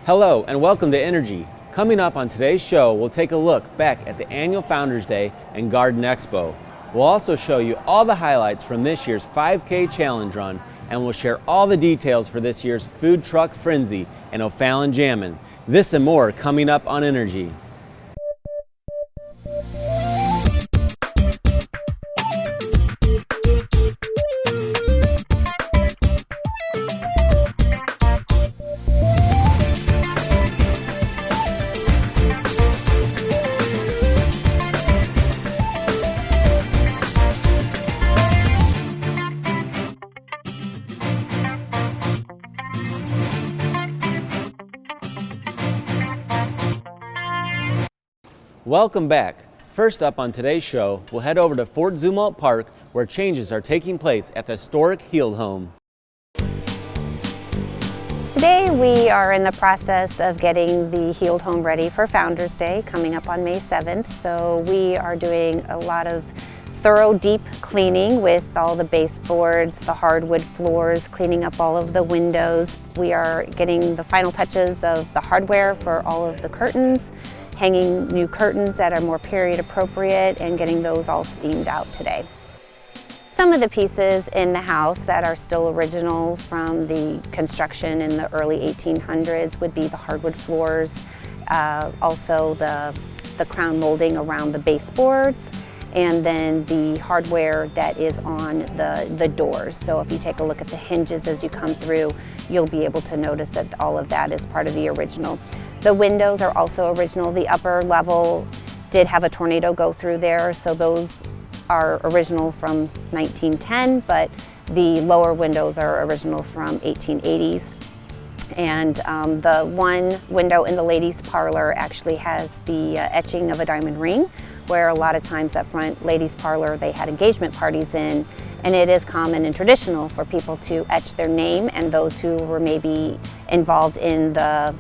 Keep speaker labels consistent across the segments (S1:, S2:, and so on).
S1: Hello and welcome to Energy. Coming up on today's show, we'll take a look back at the annual Founders Day and Garden Expo. We'll also show you all the highlights from this year's 5K Challenge Run, and we'll share all the details for this year's Food Truck Frenzy and O'Fallon Jammin'. This and more coming up on Energy. Welcome back. First up on today's show, we'll head over to Fort Zumwalt Park where changes are taking place at the historic Heald Home.
S2: Today we are in the process of getting the Heald Home ready for Founders Day coming up on May 7th. So we are doing a lot of thorough deep cleaning with all the baseboards, the hardwood floors, cleaning up all of the windows. We are getting the final touches of the hardware for all of the curtains, hanging new curtains that are more period appropriate and getting those all steamed out today. Some of the pieces in the house that are still original from the construction in the early 1800s would be the hardwood floors, also the crown molding around the baseboards, and then the hardware that is on the doors. So if you take a look at the hinges as you come through, you'll be able to notice that all of that is part of the original. The windows are also original. The upper level did have a tornado go through there, so those are original from 1910, but the lower windows are original from 1880s. And the one window in the ladies' parlor actually has the etching of a diamond ring, where a lot of times that front ladies' parlor they had engagement parties in, and it is common and traditional for people to etch their name and those who were maybe involved in the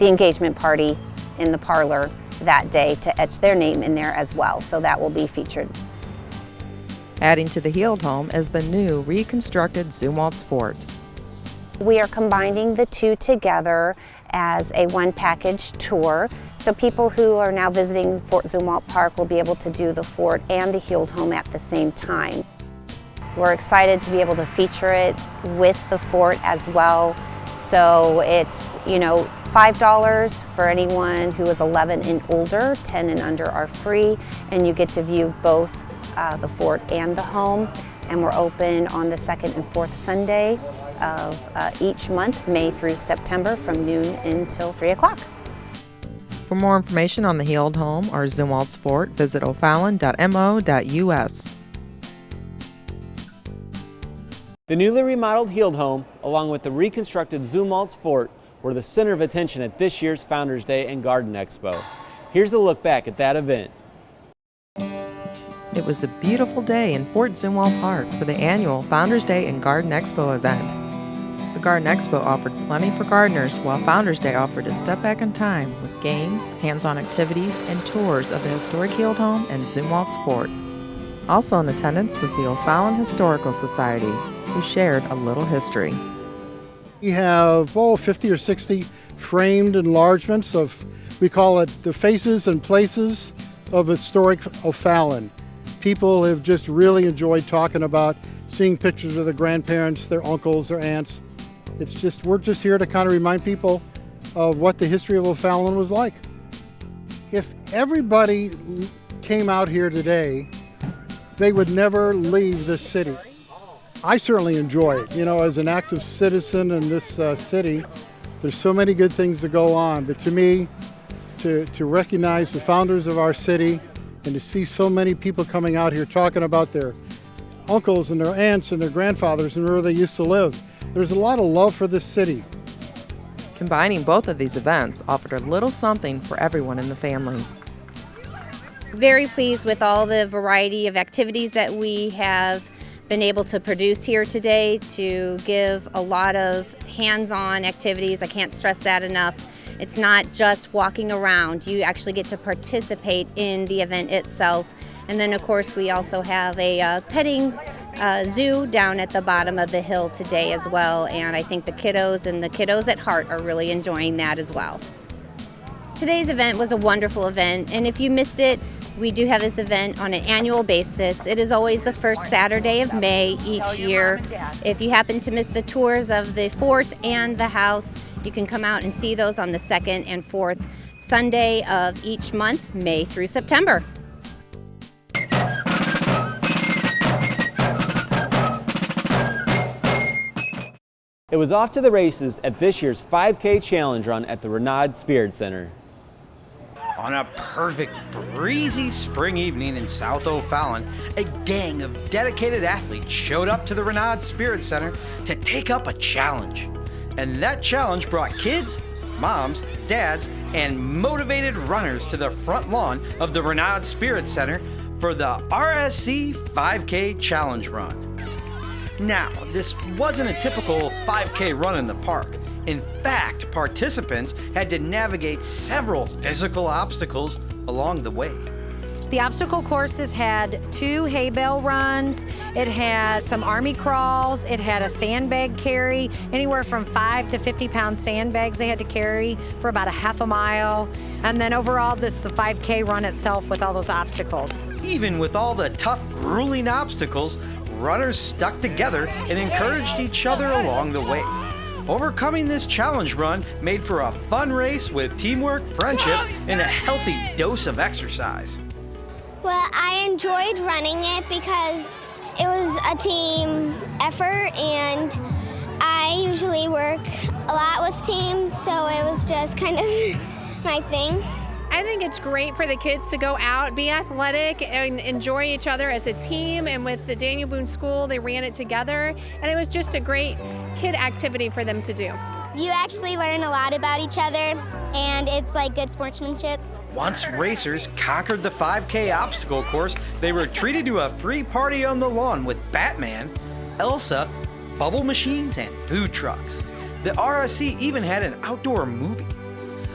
S2: engagement party in the parlor that day to etch their name in there as well. So that will be featured.
S3: Adding to the Heald Home is the new reconstructed Zumwalt's Fort.
S2: We are combining the two together as a one package tour. So people who are now visiting Fort Zumwalt Park will be able to do the fort and the Heald Home at the same time. We're excited to be able to feature it with the fort as well. So it's, $5 for anyone who is 11 and older, 10 and under are free, and you get to view both the fort and the home. And we're open on the second and fourth Sunday of each month, May through September, from noon until 3 o'clock.
S3: For more information on the Heald Home or Zumwalt's Fort, visit O'Fallon.mo.us.
S1: The newly remodeled Heald Home, along with the reconstructed Zumwalt's Fort, were the center of attention at this year's Founders Day and Garden Expo. Here's a look back at that event.
S3: It was a beautiful day in Fort Zumwalt Park for the annual Founders Day and Garden Expo event. The Garden Expo offered plenty for gardeners, while Founders Day offered a step back in time with games, hands-on activities, and tours of the historic Heald Home and Zumwalt's Fort. Also in attendance was the O'Fallon Historical Society, who shared a little history.
S4: We have 50 or 60 framed enlargements of, we call it the faces and places of historic O'Fallon. People have just really enjoyed talking about seeing pictures of their grandparents, their uncles, their aunts. We're just here to kind of remind people of what the history of O'Fallon was like. If everybody came out here today, they would never leave this city. I certainly enjoy it. As an active citizen in this city, there's so many good things to go on. But to me, to recognize the founders of our city and to see so many people coming out here talking about their uncles and their aunts and their grandfathers and where they used to live, there's a lot of love for this city.
S3: Combining both of these events offered a little something for everyone in the family.
S5: Very pleased with all the variety of activities that we have been able to produce here today to give a lot of hands-on activities. I can't stress that enough. It's not just walking around. You actually get to participate in the event itself. And then of course we also have a petting zoo down at the bottom of the hill today as well, and I think the kiddos at heart are really enjoying that as well. Today's event was a wonderful event, and if you missed it, we do have this event on an annual basis. It is always the first Saturday of May each year. If you happen to miss the tours of the fort and the house, you can come out and see those on the 2nd and 4th Sunday of each month, May through September.
S1: It was off to the races at this year's 5K Challenge Run at the Renaud Spirit Center.
S6: On a perfect, breezy spring evening in South O'Fallon, a gang of dedicated athletes showed up to the Renaud Spirit Center to take up a challenge. And that challenge brought kids, moms, dads, and motivated runners to the front lawn of the Renaud Spirit Center for the RSC 5K Challenge Run. Now, this wasn't a typical 5K run in the park. In fact, participants had to navigate several physical obstacles along the way.
S7: The obstacle courses had 2 hay bale runs, it had some army crawls, it had a sandbag carry, anywhere from 5 to 50-pound sandbags they had to carry for about a half a mile, and then overall the 5K run itself with all those obstacles.
S6: Even with all the tough, grueling obstacles, runners stuck together and encouraged each other along the way. Overcoming this challenge run made for a fun race with teamwork, friendship, and a healthy dose of exercise.
S8: Well, I enjoyed running it because it was a team effort, and I usually work a lot with teams, so it was just kind of my thing.
S9: I think it's great for the kids to go out, be athletic, and enjoy each other as a team. And with the Daniel Boone School, they ran it together, and it was just a great kid activity for them to do.
S8: You actually learn a lot about each other, and it's like good sportsmanship.
S6: Once racers conquered the 5K obstacle course, they were treated to a free party on the lawn with Batman, Elsa, bubble machines, and food trucks. The RSC even had an outdoor movie.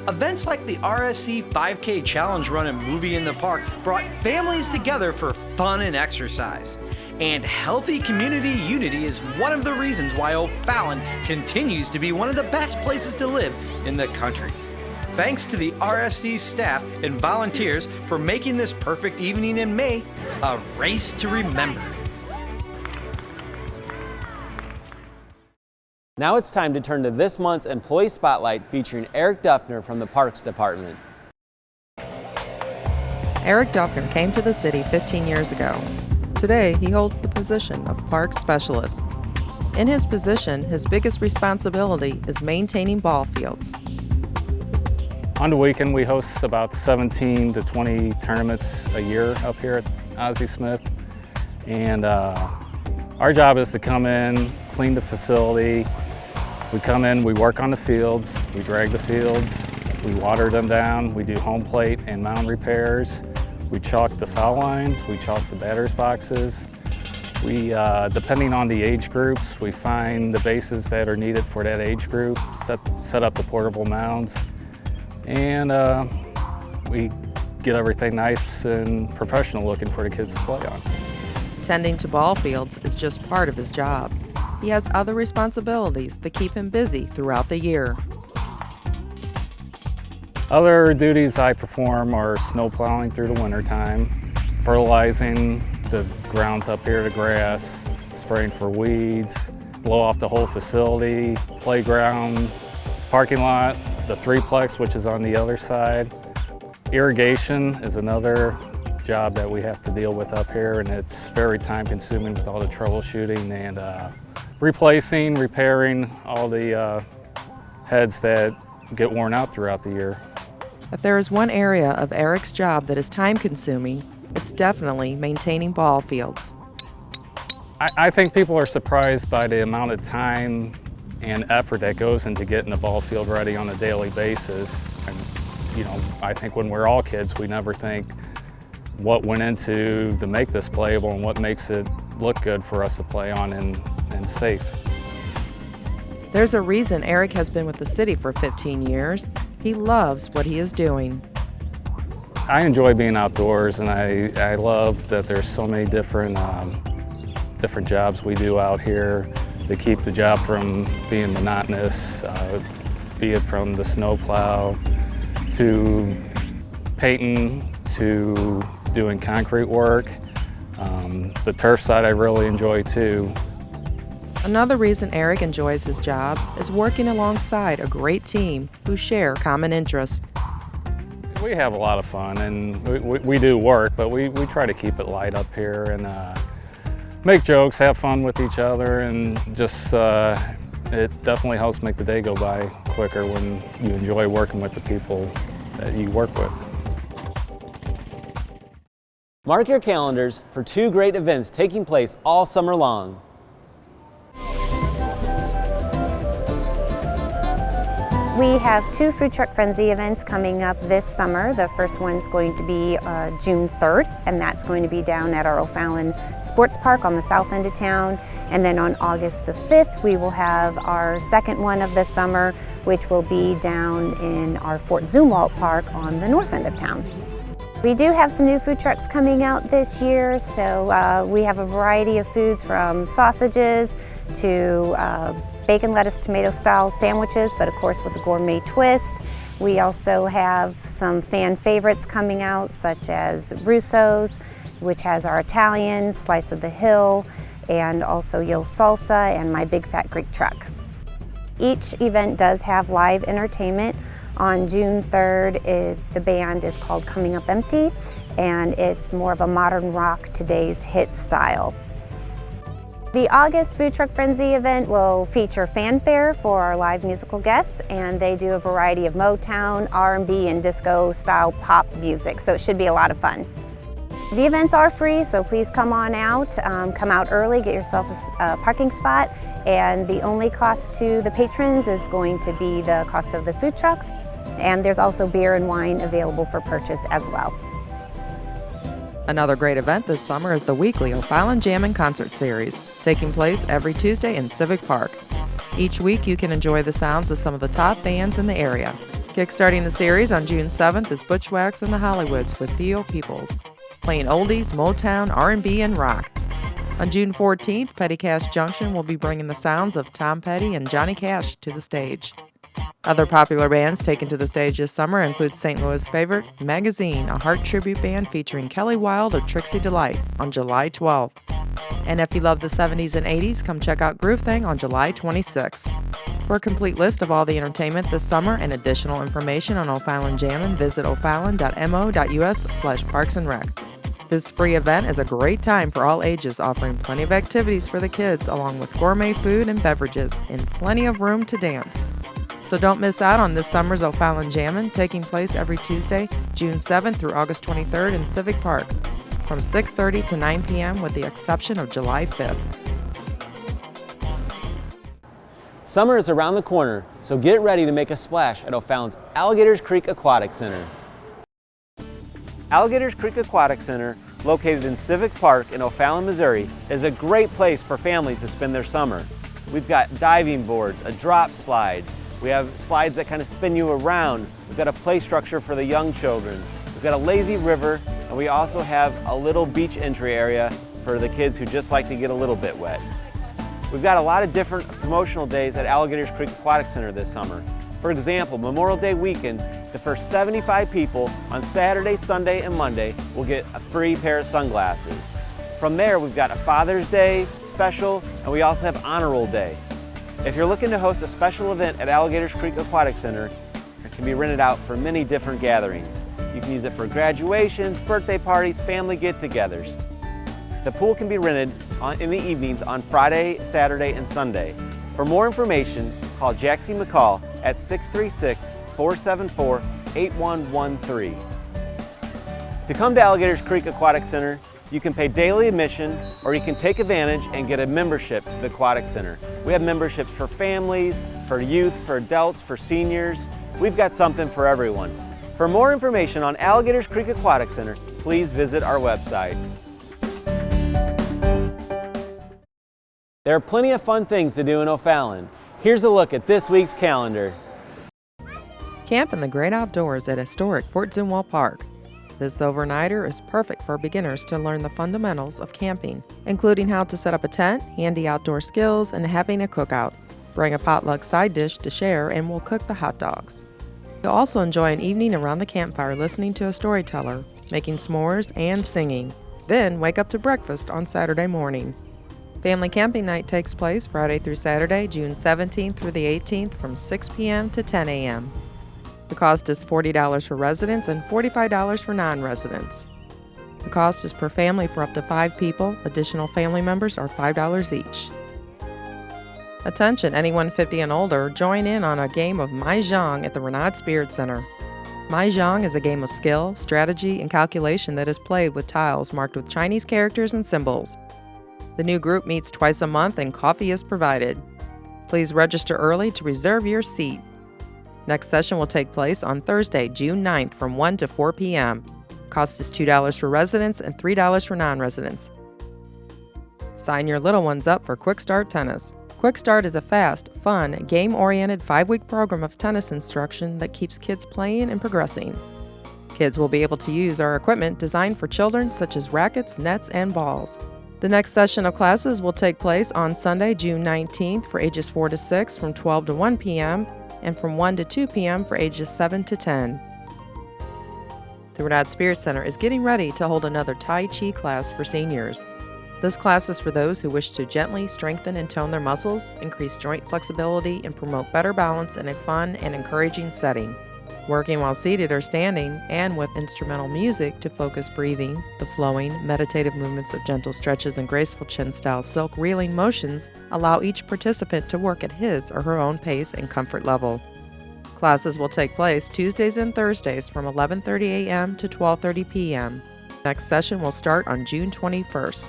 S6: Events like the RSC 5K Challenge Run and Movie in the Park brought families together for fun and exercise. And healthy community unity is one of the reasons why O'Fallon continues to be one of the best places to live in the country. Thanks to the RSC staff and volunteers for making this perfect evening in May a race to remember.
S1: Now it's time to turn to this month's Employee Spotlight featuring Eric Duffner from the Parks Department.
S3: Eric Duffner came to the city 15 years ago. Today, he holds the position of Parks Specialist. In his position, his biggest responsibility is maintaining ball fields.
S10: On the weekend, we host about 17 to 20 tournaments a year up here at Ozzie Smith. And our job is to come in, clean the facility. We come in, we work on the fields, we drag the fields, we water them down, we do home plate and mound repairs. We chalk the foul lines, we chalk the batter's boxes. We, depending on the age groups, we find the bases that are needed for that age group, set up the portable mounds, and we get everything nice and professional looking for the kids to play on.
S3: Tending to ball fields is just part of his job. He has other responsibilities that keep him busy throughout the year.
S10: Other duties I perform are snow plowing through the wintertime, fertilizing the grounds up here, the grass, spraying for weeds, blow off the whole facility, playground, parking lot, the threeplex, which is on the other side. Irrigation is another job that we have to deal with up here, and it's very time consuming with all the troubleshooting and replacing, repairing all the heads that get worn out throughout the year.
S3: If there is one area of Eric's job that is time consuming, it's definitely maintaining ball fields.
S10: I think people are surprised by the amount of time and effort that goes into getting a ball field ready on a daily basis. And, you know, I think when we're all kids, we never think what went into to make this playable and what makes it look good for us to play on and safe.
S3: There's a reason Eric has been with the city for 15 years. He loves what he is doing.
S10: I enjoy being outdoors, and I love that there's so many different different jobs we do out here to keep the job from being monotonous, be it from the snowplow to painting to doing concrete work. The turf side I really enjoy too.
S3: Another reason Eric enjoys his job is working alongside a great team who share common interests.
S10: We have a lot of fun, and we do work, but we try to keep it light up here and make jokes, have fun with each other, and just it definitely helps make the day go by quicker when you enjoy working with the people that you work with.
S1: Mark your calendars for 2 great events taking place all summer long.
S2: We have 2 Food Truck Frenzy events coming up this summer. The first one's going to be June 3rd, and that's going to be down at our O'Fallon Sports Park on the south end of town. And then on August the 5th, we will have our second one of the summer, which will be down in our Fort Zumwalt Park on the north end of town. We do have some new food trucks coming out this year, so we have a variety of foods from sausages to bacon, lettuce, tomato style sandwiches, but of course with a gourmet twist. We also have some fan favorites coming out, such as Russo's, which has our Italian, Slice of the Hill, and also Yo Salsa and My Big Fat Greek Truck. Each event does have live entertainment. On June 3rd, the band is called Coming Up Empty, and it's more of a modern rock, today's hit style. The August Food Truck Frenzy event will feature fanfare for our live musical guests, and they do a variety of Motown, R&B, and disco style pop music, so it should be a lot of fun. The events are free, so please come on out. Come out early, get yourself a parking spot, and the only cost to the patrons is going to be the cost of the food trucks, and there's also beer and wine available for purchase as well.
S3: Another great event this summer is the weekly O'Fallon Jammin' Concert Series, taking place every Tuesday in Civic Park. Each week you can enjoy the sounds of some of the top bands in the area. Kickstarting the series on June 7th is Bushwhacks and the Hollywoods with Theo Peoples, playing oldies, Motown, R&B, and rock. On June 14th, Petty Cash Junction will be bringing the sounds of Tom Petty and Johnny Cash to the stage. Other popular bands taken to the stage this summer include St. Louis' favorite, Magazine, a heart tribute band featuring Kelly Wilde of Trixie Delight on July 12th. And if you love the 70s and 80s, come check out Groove Thing on July 26th. For a complete list of all the entertainment this summer and additional information on O'Fallon Jammin', visit o'fallon.mo.us/parksandrec. This free event is a great time for all ages, offering plenty of activities for the kids, along with gourmet food and beverages, and plenty of room to dance. So don't miss out on this summer's O'Fallon Jammin', taking place every Tuesday, June 7th through August 23rd in Civic Park, from 6:30 to 9 p.m. with the exception of July 5th.
S1: Summer is around the corner, so get ready to make a splash at O'Fallon's Alligators Creek Aquatic Center. Alligators Creek Aquatic Center, located in Civic Park in O'Fallon, Missouri, is a great place for families to spend their summer. We've got diving boards, a drop slide, we have slides that kind of spin you around, we've got a play structure for the young children, we've got a lazy river, and we also have a little beach entry area for the kids who just like to get a little bit wet. We've got a lot of different promotional days at Alligators Creek Aquatic Center this summer. For example, Memorial Day weekend, the first 75 people on Saturday, Sunday, and Monday will get a free pair of sunglasses. From there, we've got a Father's Day special, and we also have Honor Roll Day. If you're looking to host a special event at Alligators Creek Aquatic Center, it can be rented out for many different gatherings. You can use it for graduations, birthday parties, family get-togethers. The pool can be rented in the evenings on Friday, Saturday, and Sunday. For more information, call Jaxie McCall at 636-474-8113. To come to Alligators Creek Aquatic Center, you can pay daily admission, or you can take advantage and get a membership to the Aquatic Center. We have memberships for families, for youth, for adults, for seniors. We've got something for everyone. For more information on Alligators Creek Aquatic Center, please visit our website. There are plenty of fun things to do in O'Fallon. Here's a look at this week's calendar.
S3: Camp in the great outdoors at historic Fort Zumwalt Park. This overnighter is perfect for beginners to learn the fundamentals of camping, including how to set up a tent, handy outdoor skills, and having a cookout. Bring a potluck side dish to share and we'll cook the hot dogs. You'll also enjoy an evening around the campfire listening to a storyteller, making s'mores, and singing. Then wake up to breakfast on Saturday morning. Family Camping Night takes place Friday through Saturday, June 17th through the 18th from 6 p.m. to 10 a.m. The cost is $40 for residents and $45 for non-residents. The cost is per family for up to 5 people. Additional family members are $5 each. Attention, anyone 50 and older, join in on a game of Mahjong at the Renaud Spirit Center. Mahjong is a game of skill, strategy, and calculation that is played with tiles marked with Chinese characters and symbols. The new group meets twice a month and coffee is provided. Please register early to reserve your seat. Next session will take place on Thursday, June 9th from 1 to 4 p.m. Cost is $2 for residents and $3 for non-residents. Sign your little ones up for Quick Start Tennis. Quick Start is a fast, fun, game-oriented 5-week program of tennis instruction that keeps kids playing and progressing. Kids will be able to use our equipment designed for children such as rackets, nets, and balls. The next session of classes will take place on Sunday, June 19th for ages 4 to 6 from 12 to 1 p.m. and from 1 to 2 p.m. for ages 7 to 10. The Renaud Spirit Center is getting ready to hold another Tai Chi class for seniors. This class is for those who wish to gently strengthen and tone their muscles, increase joint flexibility, and promote better balance in a fun and encouraging setting. Working while seated or standing, and with instrumental music to focus breathing, the flowing, meditative movements of gentle stretches and graceful chin-style silk reeling motions allow each participant to work at his or her own pace and comfort level. Classes will take place Tuesdays and Thursdays from 11:30 a.m. to 12:30 p.m. Next session will start on June 21st.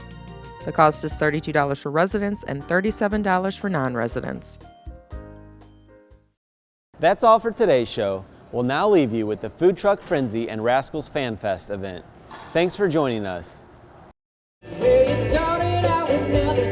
S3: The cost is $32 for residents and $37 for non-residents.
S1: That's all for today's show. We'll now leave you with the Food Truck Frenzy and Rascals Fan Fest event. Thanks for joining us.
S11: Where you started out with nothing.